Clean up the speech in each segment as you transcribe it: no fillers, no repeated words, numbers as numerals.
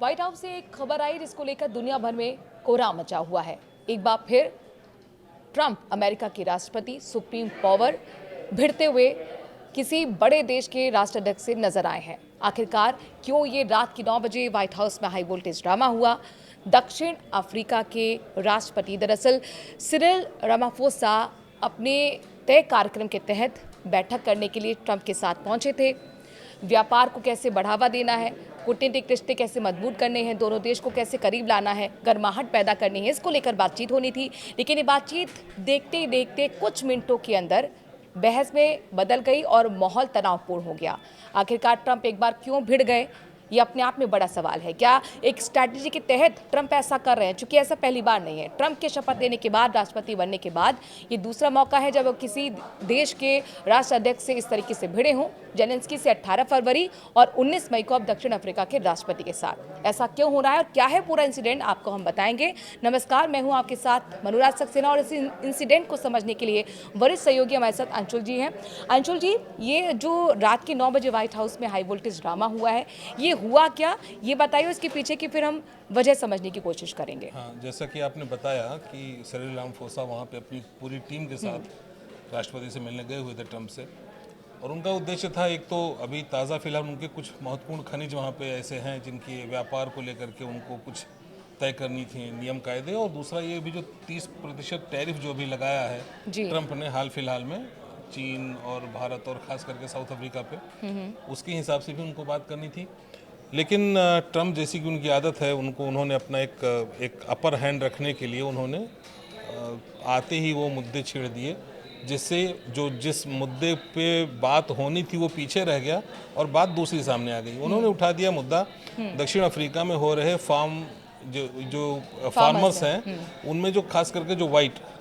White house से एक खबर आई जिसको लेकर दुनिया भर में कोहराम मचा हुआ है। एक बार फिर ट्रंप अमेरिका के राष्ट्रपति सुप्रीम पावर भिड़ते हुए किसी बड़े देश के राष्ट्राध्यक्ष से नजर आए हैं। आखिरकार क्यों ये रात की 9 बजे व्हाइट हाउस में हाई वोल्टेज ड्रामा हुआ? दक्षिण अफ्रीका के राष्ट्रपति दरअसल सिरिल रामाफोसा अपने तय कार्यक्रम के तहत बैठक करने के लिए ट्रंप के साथ पहुंचे थे। व्यापार को कैसे बढ़ावा देना है, कूटनीतिक रिश्ते कैसे मजबूत करने हैं, दोनों देश को कैसे करीब लाना है, गर्माहट पैदा करनी है, इसको लेकर बातचीत होनी थी। लेकिन ये बातचीत देखते ही देखते कुछ मिनटों के अंदर बहस में बदल गई और माहौल तनावपूर्ण हो गया। आखिरकार ट्रंप एक बार क्यों भिड़ गए, ये अपने आप में बड़ा सवाल है। क्या एक स्ट्रैटेजी के तहत ट्रंप ऐसा कर रहे हैं? चूंकि ऐसा पहली बार नहीं है। ट्रंप के शपथ लेने के बाद, राष्ट्रपति बनने के बाद ये दूसरा मौका है जब वो किसी देश के राष्ट्राध्यक्ष से इस तरीके से भिड़े हों। जेलेंस्की से 18 फरवरी और 19 मई को अब दक्षिण अफ्रीका के राष्ट्रपति के साथ। ऐसा क्यों हो रहा है और क्या है पूरा इंसिडेंट, आपको हम बताएंगे। नमस्कार, मैं हूं आपके साथ मनुराज सक्सेना और इस इंसिडेंट को समझने के लिए वरिष्ठ सहयोगी हमारे साथ अंशुल जी हैं। अंशुल जी, ये जो रात के 9 बजे व्हाइट हाउस में हाई वोल्टेज ड्रामा हुआ है, ये हुआ क्या, ये बताइए। इसके पीछे की फिर हम वजह समझने की कोशिश करेंगे। हाँ, जैसा कि आपने बताया कि सिरिल रामाफोसा वहाँ पे अपनी पूरी टीम के साथ राष्ट्रपति से मिलने गए हुए थे ट्रंप से, और उनका उद्देश्य था, एक तो अभी ताज़ा फिलहाल उनके कुछ महत्वपूर्ण खनिज वहाँ पे ऐसे हैं जिनके व्यापार को लेकर के उनको कुछ तय करनी थी नियम कायदे, और दूसरा ये भी जो 30% टैरिफ जो भी लगाया है ट्रंप ने हाल फिलहाल में चीन और भारत और ख़ास करके साउथ अफ्रीका पे, उसके हिसाब से भी उनको बात करनी थी। लेकिन ट्रंप जैसी कि उनकी आदत है, उन्होंने अपना एक अपर हैंड रखने के लिए उन्होंने आते ही वो मुद्दे छेड़ दिए, जिससे जिस मुद्दे पे बात होनी थी वो पीछे रह गया और बात दूसरी सामने आ गई। उन्होंने उठा दिया मुद्दा दक्षिण अफ्रीका में हो रहे जो फार्मर्स हैं, उनमें जो खास करके जो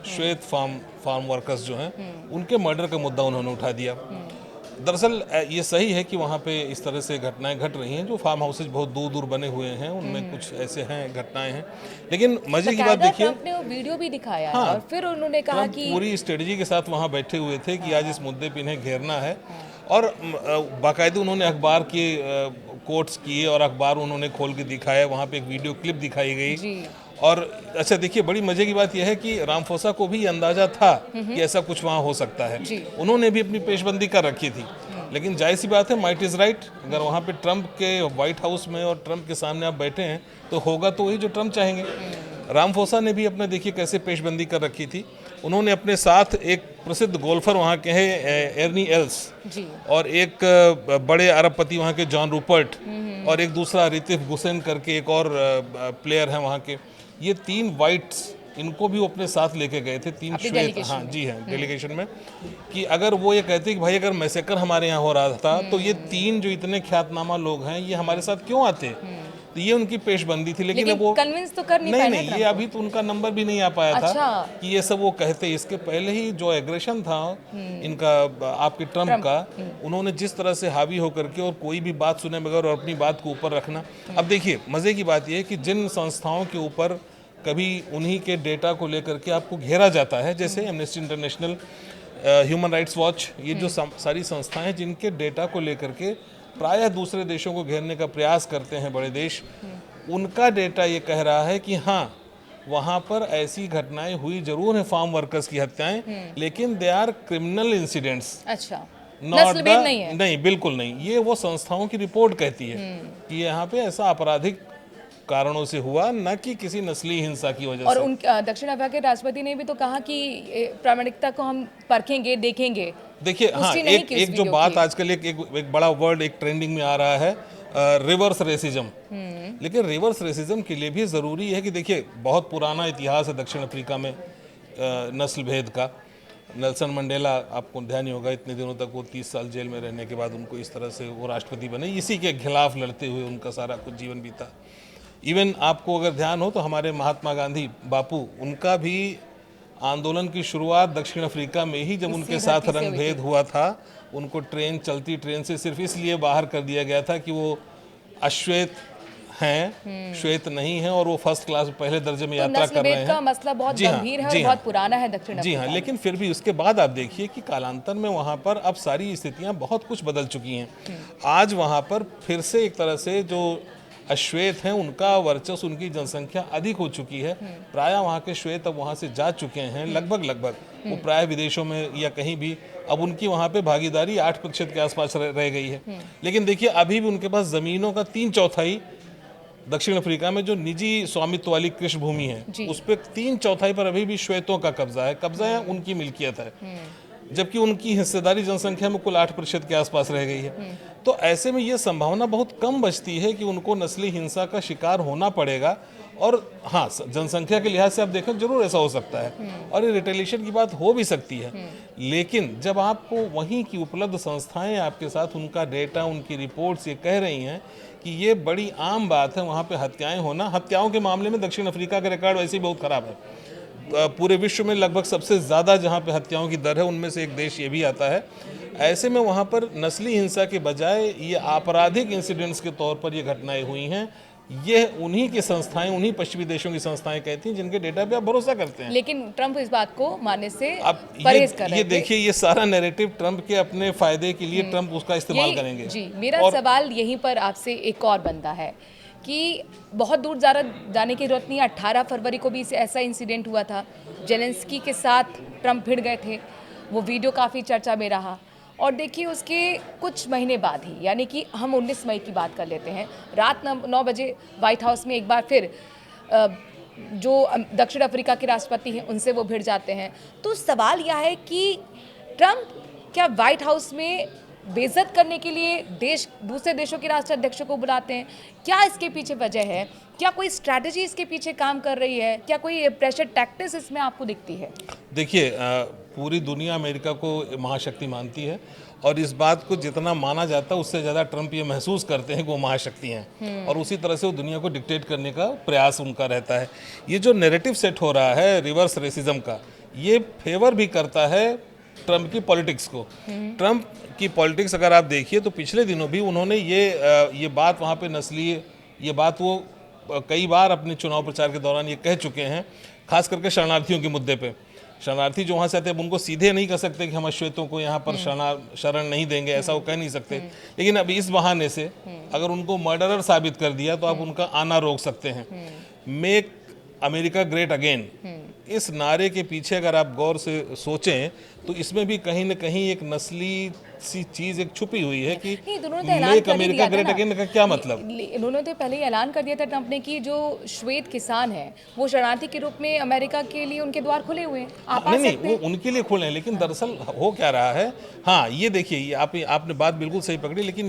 श्वेत फार्म वर्कर्स जो हैं, उनके मर्डर का मुद्दा उन्होंने उठा दिया। दरअसल ये सही है कि वहाँ पे इस तरह से घटनाएं घट रही हैं। जो फार्म हाउसेज बहुत दूर दूर बने हुए हैं, उनमें कुछ ऐसे हैं, घटनाएं हैं। लेकिन मजे की बात देखिए, आपने वो वीडियो भी दिखाया। हाँ, और फिर उन्होंने कहा कि पूरी स्ट्रेटजी के साथ वहाँ बैठे हुए थे कि आज इस मुद्दे पे इन्हें घेरना है, और बाकायदे उन्होंने अखबार के कोट्स किए और अखबार उन्होंने खोल के दिखाया। वहाँ पे एक वीडियो क्लिप दिखाई गई। और अच्छा देखिए, बड़ी मजे की बात यह है कि रामाफोसा को भी अंदाजा था कि ऐसा कुछ वहाँ हो सकता है। उन्होंने भी अपनी पेशबंदी कर रखी थी। लेकिन जाहिर सी बात है, माइट इज़ राइट। अगर वहाँ पे ट्रंप के व्हाइट हाउस में और ट्रंप के सामने आप बैठे हैं तो होगा तो वही जो ट्रंप चाहेंगे। रामाफोसा ने भी अपने देखिए कैसे पेशबंदी कर रखी थी। उन्होंने अपने साथ एक प्रसिद्ध गोल्फर वहाँ के हैं एर्नी एल्स, और एक बड़े अरबपति वहाँ के जॉन रूपर्ट, और एक दूसरा रितिफ गुसेन करके एक और प्लेयर हैं वहाँ के। ये 3 वाइट्स, इनको भी वो अपने साथ लेके गए थे, 3 श्वेत, हाँ जी हाँ, डेलीगेशन में, कि अगर वो ये कहते कि भाई अगर मैसेकर हमारे यहाँ हो रहा था तो ये 3 जो इतने ख्यातनामा लोग हैं ये हमारे साथ क्यों आते। तो ये उनकी पेशबंदी थी। लेकिन वो कन्विंस तो कर नहीं पाए। नहीं, ये अभी तो उनका नंबर भी नहीं आ पाया था कि ये सब वो कहते। इसके पहले ही जो एग्रेशन था इनका, आपके ट्रंप का, उन्होंने जिस तरह से हावी होकर के और कोई भी बात सुने बगैर और अपनी बात को ऊपर रखना। अब देखिए, मजे की बात यह है कि जिन संस्थाओं के ऊपर कभी उन्हीं के डेटा को लेकर के आपको घेरा जाता है, जैसे amnesty international, human rights watch, ये जो सारी संस्थाएं हैं जिनके डेटा को लेकर के प्रायः दूसरे देशों को घेरने का प्रयास करते हैं बड़े देश, उनका डेटा ये कह रहा है कि हाँ, वहाँ पर ऐसी घटनाएं हुई जरूर हैं, फार्म वर्कर्स की हत्याएं, लेकिन दे आर क्रिमिनल इंसिडेंट्स। अच्छा, नस्लभेद नहीं है। नहीं, बिल्कुल नहीं। ये वो संस्थाओं की रिपोर्ट कहती है कि यहाँ पे ऐसा आपराधिक कारणों से हुआ, न कि किसी नस्ली हिंसा की वजह से। और दक्षिण अफ्रीका के राष्ट्रपति ने भी तो कहा कि प्रामाणिकता को हम परखेंगे, देखेंगे। देखिए, हाँ, एक जो बात आजकल एक बड़ा वर्ड एक ट्रेंडिंग में आ रहा है, रिवर्स रेसिज्म। लेकिन रिवर्स रेसिज्म के लिए भी ज़रूरी है कि देखिए, बहुत पुराना इतिहास है दक्षिण अफ्रीका में नस्ल भेद का। नेल्सन मंडेला, आपको ध्यान ही होगा, इतने दिनों तक वो 30 साल जेल में रहने के बाद उनको इस तरह से वो राष्ट्रपति बने। इसी के खिलाफ लड़ते हुए उनका सारा कुछ जीवन बीता। इवन आपको अगर ध्यान हो तो हमारे महात्मा गांधी बापू, उनका भी आंदोलन की शुरुआत दक्षिण अफ्रीका में ही, जब उनके साथ रंगभेद हुआ था। उनको चलती ट्रेन से सिर्फ इसलिए बाहर कर दिया गया था कि वो अश्वेत हैं, श्वेत नहीं हैं, और वो फर्स्ट क्लास पहले दर्जे में यात्रा कर रहे हैं। का मसला बहुत गंभीर है और बहुत पुराना है दक्षिण अफ्रीका। जी हाँ, लेकिन फिर भी उसके बाद आप देखिए कि कालांतर में वहाँ पर अब सारी स्थितियाँ बहुत कुछ बदल चुकी हैं। आज वहाँ पर फिर से एक तरह से जो श्वेत हैं उनका वर्चस्व, उनकी जनसंख्या अधिक हो चुकी है। प्राय वहाँ के श्वेत अब वहाँ से जा चुके हैं, लगभग वो प्राय विदेशों में या कहीं भी अब उनकी वहाँ पे भागीदारी 8% के आसपास रह गई है। लेकिन देखिए अभी भी उनके पास ज़मीनों का 3/4 दक्षिण अफ्रीका में जो निजी स्वामित्व वाली कृषि भूमि है उस पर 3/4 पर अभी भी श्वेतों का कब्जा है, उनकी मिल्कियत है, जबकि उनकी हिस्सेदारी जनसंख्या में कुल 8% के आसपास रह गई है। तो ऐसे में ये संभावना बहुत कम बचती है कि उनको नस्ली हिंसा का शिकार होना पड़ेगा। और हाँ, जनसंख्या के लिहाज से आप देखें जरूर ऐसा हो सकता है और ये रिटेलिएशन की बात हो भी सकती है। लेकिन जब आपको वहीं की उपलब्ध संस्थाएं आपके साथ उनका डेटा, उनकी रिपोर्ट्स ये कह रही हैं कि ये बड़ी आम बात है वहाँ पे हत्याएं होना। हत्याओं के मामले में दक्षिण अफ्रीका का रिकॉर्ड वैसे ही बहुत खराब है। पूरे विश्व में लगभग सबसे ज़्यादा जहाँ पे हत्याओं की दर है उनमें से एक देश ये भी आता है। ऐसे में वहाँ पर नस्ली हिंसा के बजाय ये आपराधिक इंसिडेंट्स के तौर पर ये घटनाएं हुई हैं। ये उन्हीं की संस्थाएं, उन्हीं पश्चिमी देशों की संस्थाएं कहती हैं जिनके डेटा पे आप भरोसा करते हैं। लेकिन ट्रंप इस बात को मानने से अब परहेज कर रहे ये थे। देखिए ये सारा नैरेटिव ट्रंप के अपने फायदे के लिए ट्रंप उसका इस्तेमाल करेंगे। जी, मेरा सवाल यहीं पर आपसे एक और बनता है कि बहुत दूर जाने की जरूरत नहीं है। 18 फरवरी को भी ऐसा इंसिडेंट हुआ था, जेलेंस्की के साथ ट्रंप भिड़ गए थे, वो वीडियो काफ़ी चर्चा में रहा। और देखिए उसके कुछ महीने बाद ही, यानी कि हम 19 मई की बात कर लेते हैं, रात 9 बजे व्हाइट हाउस में एक बार फिर जो दक्षिण अफ्रीका के राष्ट्रपति हैं उनसे वो भिड़ जाते हैं। तो सवाल यह है कि ट्रंप क्या व्हाइट हाउस में बेइज्जत करने के लिए दूसरे देशों के राष्ट्राध्यक्षों को बुलाते हैं? क्या इसके पीछे वजह है? क्या कोई स्ट्रैटेजी इसके पीछे काम कर रही है? क्या कोई प्रेशर टैक्टिक्स इसमें आपको दिखती है? देखिए पूरी दुनिया अमेरिका को महाशक्ति मानती है और इस बात को जितना माना जाता है उससे ज़्यादा ट्रंप ये महसूस करते हैं कि वो महाशक्ति हैं और उसी तरह से वो दुनिया को डिक्टेट करने का प्रयास उनका रहता है। ये जो नैरेटिव सेट हो रहा है रिवर्स रेसिज्म का, ये फेवर भी करता है ट्रंप की पॉलिटिक्स को। ट्रंप की पॉलिटिक्स अगर आप देखिए तो पिछले दिनों भी उन्होंने ये बात वहाँ पे नस्लीय, ये बात वो कई बार अपने चुनाव प्रचार के दौरान ये कह चुके हैं, खास करके शरणार्थियों के मुद्दे पे। शरणार्थी जो वहाँ से आते हैं उनको सीधे नहीं कह सकते कि हम अश्वेतों को यहाँ पर शरण नहीं देंगे, ऐसा वो कह नहीं सकते। लेकिन अब इस बहाने से अगर उनको मर्डरर साबित कर दिया तो आप उनका आना रोक सकते हैं। मेक अमेरिका ग्रेट अगेन, इस नारे के पीछे अगर आप गौर से सोचें तो इसमें भी कहीं न कहीं एक नस्ली सी चीज एक छुपी हुई है कि मेक अमेरिका ग्रेट अगेन का क्या मतलब। इन्होंने तो पहले ही ऐलान कर दिया था ट्रंप ने कि जो श्वेत किसान हैं वो शरणार्थी के रूप में अमेरिका के लिए उनके द्वार खुले हुए हैं, आप आ सकते हैं। नहीं, वो उनके लिए खुले हैं, लेकिन दरअसल हो क्या रहा है, हाँ ये देखिए, ये आपने बात बिल्कुल सही पकड़ी। लेकिन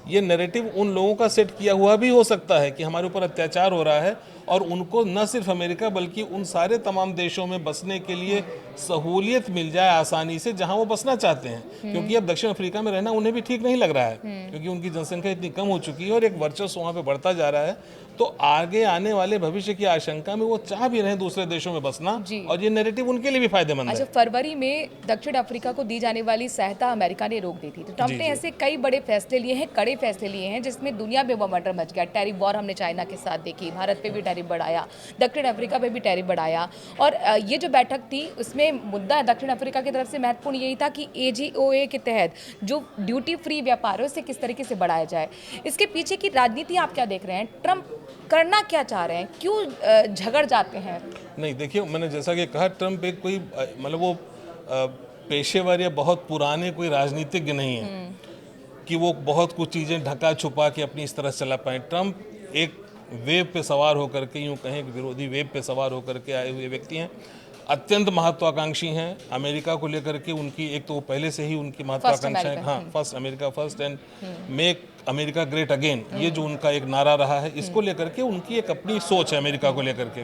ये नैरेटिव उन लोगों का सेट किया हुआ भी हो सकता है कि हमारे ऊपर अत्याचार हो रहा है और उनको न सिर्फ अमेरिका बल्कि उन सारे तमाम देशों में बसने के लिए सहूलियत मिल जाए आसानी से जहां वो बसना चाहते हैं। क्योंकि अब दक्षिण अफ्रीका में रहना उन्हें भी ठीक नहीं लग रहा है, क्योंकि उनकी जनसंख्या इतनी कम हो चुकी है और एक वर्चस्व वहाँ पे बढ़ता जा रहा है। तो आगे आने वाले भविष्य की आशंका में वो चाह भी रहे दूसरे देशों में बसना, और ये नैरेटिव उनके लिए भी फायदेमंद है। अच्छा, फरवरी में दक्षिण अफ्रीका को दी जाने वाली सहायता अमेरिका ने रोक दी थी, तो ट्रंप ने ऐसे कई बड़े फैसले लिए हैं, कड़े फैसले लिए हैं, जिसमें दुनिया में बवंडर मच गया। टैरिफ वॉर हमने चाइना के साथ देखी, भारत पे भी टैरिफ बढ़ाया, दक्षिण अफ्रीका पे भी टैरिफ बढ़ाया। और ये जो बैठक थी उसमें मुद्दा दक्षिण अफ्रीका की तरफ से महत्वपूर्ण यही था कि AGOA के तहत जो ड्यूटी फ्री व्यापार है उसे किस तरीके से बढ़ाया जाए। इसके पीछे की राजनीति आप क्या देख रहे हैं? ट्रंप करना क्या चाह रहे हैं? क्यों झगड़ जाते हैं? नहीं, देखिए, मैंने जैसा कि कहा, ट्रंप एक कोई मतलब वो पेशेवर या बहुत पुराने कोई राजनीतिज्ञ नहीं है कि वो बहुत कुछ चीज़ें ढका छुपा के अपनी इस तरह चला पाए। ट्रंप एक वेव पे सवार होकर के, यूँ कहें विरोधी वेव पे सवार होकर के आए हुए व्यक्ति हैं, अत्यंत महत्वाकांक्षी हैं अमेरिका को लेकर के। उनकी एक तो पहले से ही उनकी महत्वाकांक्षाएं, हाँ, first America first and make America great again, ये जो उनका एक नारा रहा है, इसको लेकर के उनकी एक अपनी सोच है अमेरिका को लेकर के।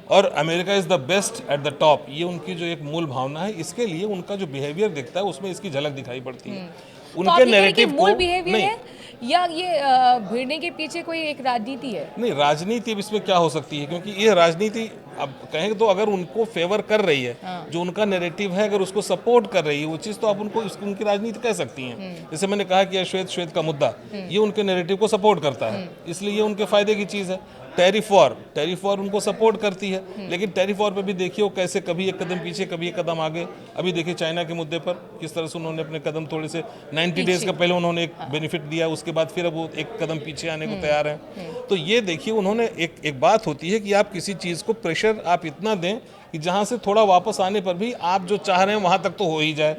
और America is the best at the top, ये उनकी जो एक मूल भावना है। इसके लिए उनका जो बिहेवियर दिखता है उसमें इसकी झलक दिखाई पड़ती है। उनके नैरेटिव को मूल बिहेवियर है या ये भिड़ने के पीछे कोई एक राजनीति है? नहीं, राजनीति अब इसमें क्या हो सकती है, क्योंकि ये राजनीति अब कहें तो अगर उनको फेवर कर रही है, जो उनका नैरेटिव है, अगर उसको सपोर्ट कर रही है वो चीज़, तो आप उनको उनकी राजनीति कह सकती हैं। जैसे मैंने कहा कि श्वेत का मुद्दा, ये उनके नैरेटिव को सपोर्ट करता है, इसलिए ये उनके फायदे की चीज़ है। टैरिफ वॉर उनको सपोर्ट करती है, लेकिन टैरिफ वॉर पे भी देखिए वो कैसे कभी एक कदम पीछे कभी एक कदम आगे। अभी देखिए चाइना के मुद्दे पर किस तरह से उन्होंने अपने कदम थोड़े से 90 डेज का पहले उन्होंने एक बेनिफिट दिया, उसके बाद फिर अब वो एक कदम पीछे आने को तैयार हैं। तो ये देखिए, उन्होंने एक बात होती है कि आप किसी चीज़ को प्रेशर आप इतना दें कि जहाँ से थोड़ा वापस आने पर भी आप जो चाह रहे हैं वहाँ तक तो हो ही जाए।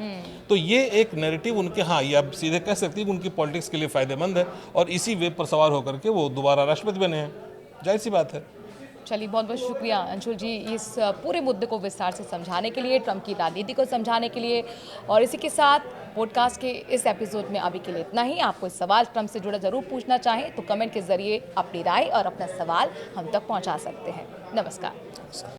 तो ये एक नैरेटिव उनके, हाँ, ये आप सीधे कह सकती है कि उनकी पॉलिटिक्स के लिए फ़ायदेमंद है और इसी वेब पर सवार होकर के वो दोबारा राष्ट्रपति बने हैं, जाहिर सी बात है। चलिए, बहुत बहुत शुक्रिया अंशुल जी इस पूरे मुद्दे को विस्तार से समझाने के लिए, ट्रंप की राजनीति को समझाने के लिए। और इसी के साथ पॉडकास्ट के इस एपिसोड में अभी के लिए इतना ही। आप कोई सवाल ट्रंप से जुड़ा जरूर पूछना चाहें तो कमेंट के जरिए अपनी राय और अपना सवाल हम तक पहुंचा सकते हैं। नमस्कार।